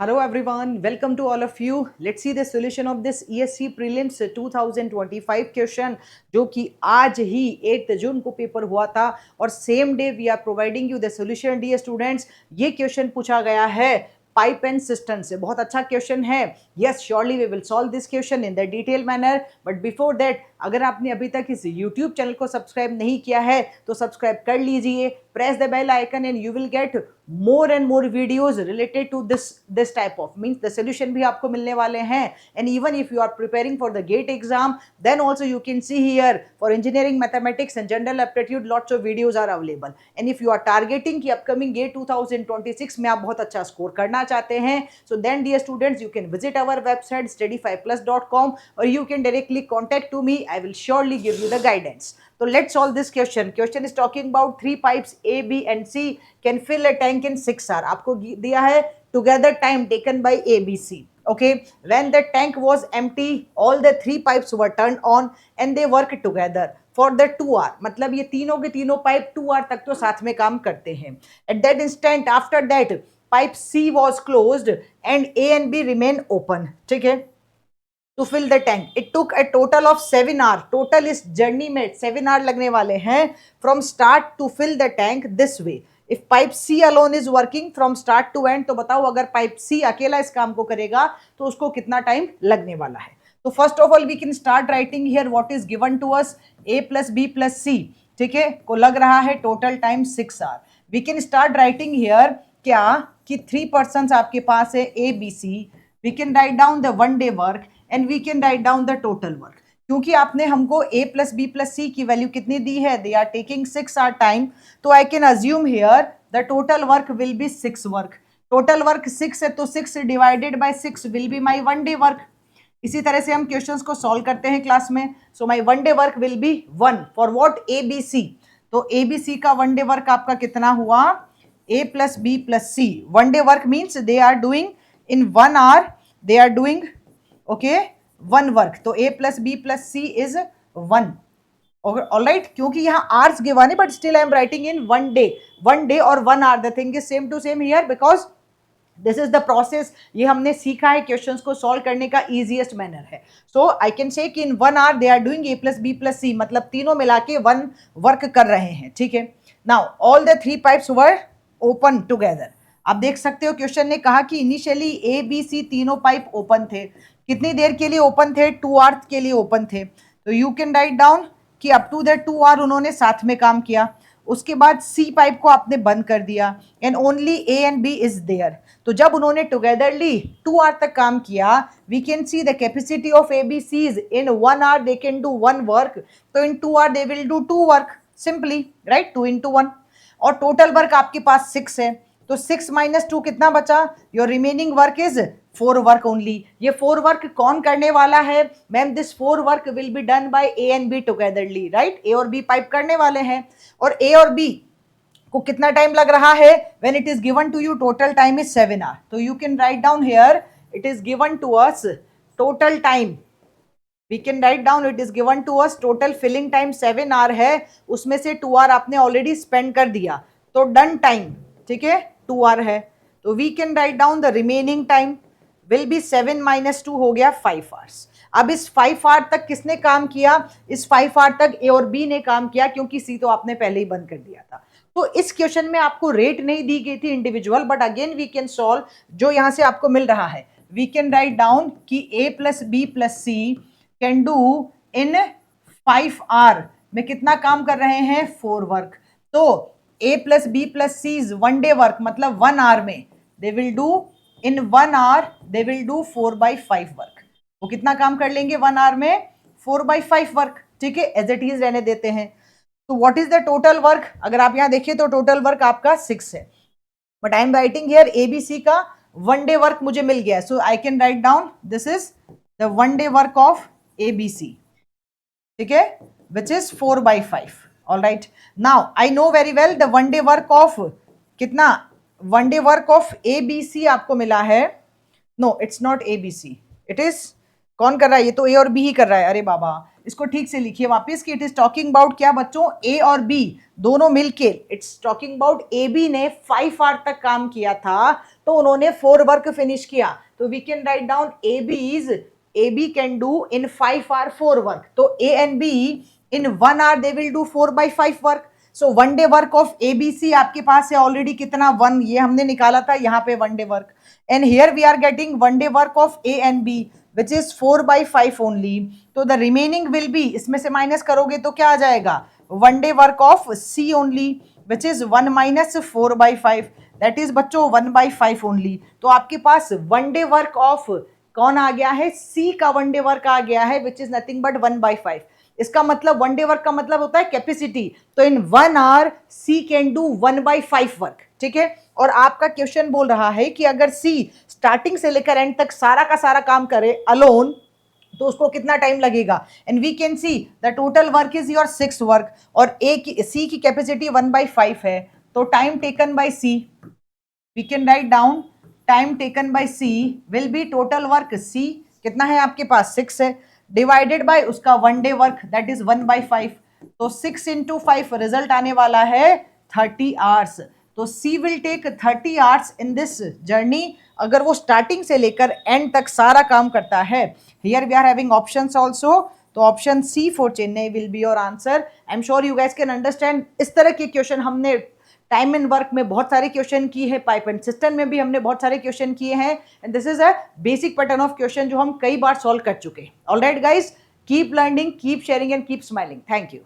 Hello everyone, welcome to all of you. Let's see the solution of this ESC Prelims 2025 question जो कि आज ही 8 जून को paper हुआ था और same day we are providing you the solution dear students. ये question पूछा गया है पाइप एंड सिस्टम से। बहुत अच्छा क्वेश्चन है। Yes surely we will solve this question in the detail manner, but before that अगर आपने अभी तक इस यूट्यूब चैनल को सब्सक्राइब नहीं किया है तो सब्सक्राइब कर लीजिए, press the bell icon and you will get more and more videos related to this type of means the solution भी आपको मिलने वाले हैं। and even if you are preparing for the GATE exam then also you can see here for engineering mathematics and general aptitude lots of videos are available। and if you are targeting कि upcoming GATE 2026 में आप बहुत अच्छा score करना चाहते हैं so then dear students you can visit our website study5plus.com or you can directly contact to me। I will surely give you the guidance। So let's solve this question। Question is talking about three pipes A, B and C can fill a tank in 6 hours। आपको दिया है together time taken by A, B, C। Okay, when the tank was empty, all the three pipes were turned on and they work together for the 2 hours। मतलब ये तीनों के तीनों pipe 2 hours तक तो साथ में काम करते हैं। At that instant, after that, pipe C was closed and A and B remain open। ठीक है, to fill the tank it took a total of 7 hours। total इस जर्नी में 7 hours लगने वाले हैं from start to fill the tank this way। if pipe C alone is working from start to end तो बताओ अगर pipe C अकेला इस काम को करेगा तो उसको कितना टाइम लगने वाला है। तो first of all we can start writing here what is given to us A plus B plus C। ठीक है, को लग रहा है total time 6 hours। We can start writing here क्या कि 3 persons आपके पास है A B C। We can write down the 1 day work and we can write down the total work. क्योंकि आपने हमको A plus B plus C की value कितनी दी है, they are taking 6 hour time, तो I can assume here the total work will be 6 work. Total work 6 है तो 6 divided by 6 will be my 1 day work. इसी तरह से हम क्वेश्चंस को सॉल्व करते हैं क्लास में। So my 1 day work will be 1 for what A B C. तो ए बी सी का 1 डे वर्क आपका कितना हुआ, A plus B plus C. 1 day work means they are doing in 1 hour, they are doing okay 1 work. तो A plus B plus C is 1। Alright, क्योंकि यहाँ hours given है but still I am writing in 1 day. 1 day और 1 hour the thing is same to same here because this is the process. ये हमने सीखा है questions को solve करने का इजीएस्ट मैनर है। सो आई कैन से कि in 1 hour they are doing A plus B plus C, मतलब तीनों मिला के 1 वर्क कर रहे हैं। ठीक है, now all the 3 pipes were open together. आप देख सकते हो क्वेश्चन ने कहा कि इनिशियली ए बी सी तीनों पाइप ओपन थे। कितनी देर के लिए ओपन थे, 2 hours के लिए ओपन थे। तो यू कैन राइट डाउन कि अप टू द 2 hours उन्होंने साथ में काम किया। उसके बाद सी पाइप को आपने बंद कर दिया and only A and B is there. तो जब उन्होंने टुगेदरली 2 hours तक काम किया, we can see the capacity of A B C is in 1 hour they can do 1 work, तो in 2 hours they will do 2 work simply, right, 2 into 1। और total work आपके पास 6 है, तो 6 minus 2 कितना बचा, your remaining work is 4 work only. ये 4 work कौन करने वाला है ma'am, this 4 work will be done by A and B togetherly, right. A और बी पाइप करने वाले हैं और ए और बी को कितना टाइम लग रहा है, when it is given to you total time is 7 hours। तो you can write down here it is given to us total time, we can write down it is given to us total filling time 7 hours है, उसमें से 2 hours आपने already spend कर दिया, तो done time, ठीक है, 2 hours है। तो we can write down the remaining time will be 7 minus 2 हो गया 5 hours। अब इस 5 hours तक किसने काम किया, इस 5 hours तक ए और बी ने काम किया, क्योंकि सी तो आपने पहले ही बंद कर दिया था। तो इस क्वेश्चन में आपको रेट नहीं दी गई थी individual, but again we can solve. जो यहां से आपको मिल रहा है वी कैन राइट डाउन कि A plus B plus C can do in 5 hours में कितना काम कर रहे हैं, 4 वर्क। तो A plus B plus C is 1 day work, मतलब 1 hour में they will do in 1 hour they will do 4/5 work. वो कितना काम कर लेंगे 1 hour में, 4/5 वर्क। ठीक है, एज इट इज रहने देते हैं। तो what is the total work, अगर आप यहाँ देखिए तो टोटल वर्क आपका 6 है, but I am writing here A B C का 1 डे वर्क मुझे मिल गया। So I can write down this is the 1 day work of A B C, ठीक है, which is 4/5। All right, now I know very well the 1 day work of कितना, 1 day work of A B C आपको मिला है। No it's not A B C, it is कौन कर रहा है, ये तो ए और बी ही कर रहा है। अरे बाबा, इसको ठीक से लिखिए वापस कि इट इज टॉकिंग अबाउट क्या बच्चों, ए और बी दोनों मिलके। It's talking about A B ने 5 hours तक काम किया था, तो उन्होंने 4 वर्क फिनिश किया, तो we can write down A B can do in 5 hour 4 work, तो A and B in 1 hour they will do 4/5 work. So 1 day work of ABC आपके पास है ऑलरेडी कितना 1, ये हमने निकाला था यहाँ पे 1 day work, and here we are getting 1 day work of A and B which is 4/5 only, तो द रिमेनिंग विल बी, इसमें से माइनस करोगे तो क्या आ जाएगा 1 day work of C only which is 1 minus 4/5, that is बच्चों 1/5 only. तो आपके पास 1 डे वर्क ऑफ कौन आ गया है, सी का 1 डे वर्क आ गया है विच इज नथिंग बट 1/5। इसका मतलब 1 डे वर्क का मतलब होता है कैपेसिटी, तो in 1 hour C can do 1/5 work, ठीक है। और आपका क्वेश्चन बोल रहा है कि अगर सी स्टार्टिंग से लेकर एंड तक सारा का सारा काम करे अलोन, तो उसको कितना टाइम लगेगा, and we can see the total work is your 6 work, और ए की सी की कैपेसिटी 1/5 है, तो time taken by C, we can write down time taken by C will be total work C कितना है आपके पास 6 है, डिवाइडेड बाय उसका 1 डे वर्क दैट इज 1/5, तो 6 into 5 रिजल्ट आने वाला है 30 आवर्स। तो C will take 30 hours in this journey, अगर वो स्टार्टिंग से लेकर एंड तक सारा काम करता है। Here we are having options also, तो option C for Chennai will be your answer. I am sure you guys can understand. इस तरह के क्वेश्चन हमने टाइम एंड वर्क में बहुत सारे क्वेश्चन किए हैं, पाइप एंड सिस्टम में भी हमने बहुत सारे क्वेश्चन किए हैं, and this is a basic pattern of question जो हम कई बार सॉल्व कर चुके हैं। Alright guys, keep learning, keep sharing and keep smiling. Thank you.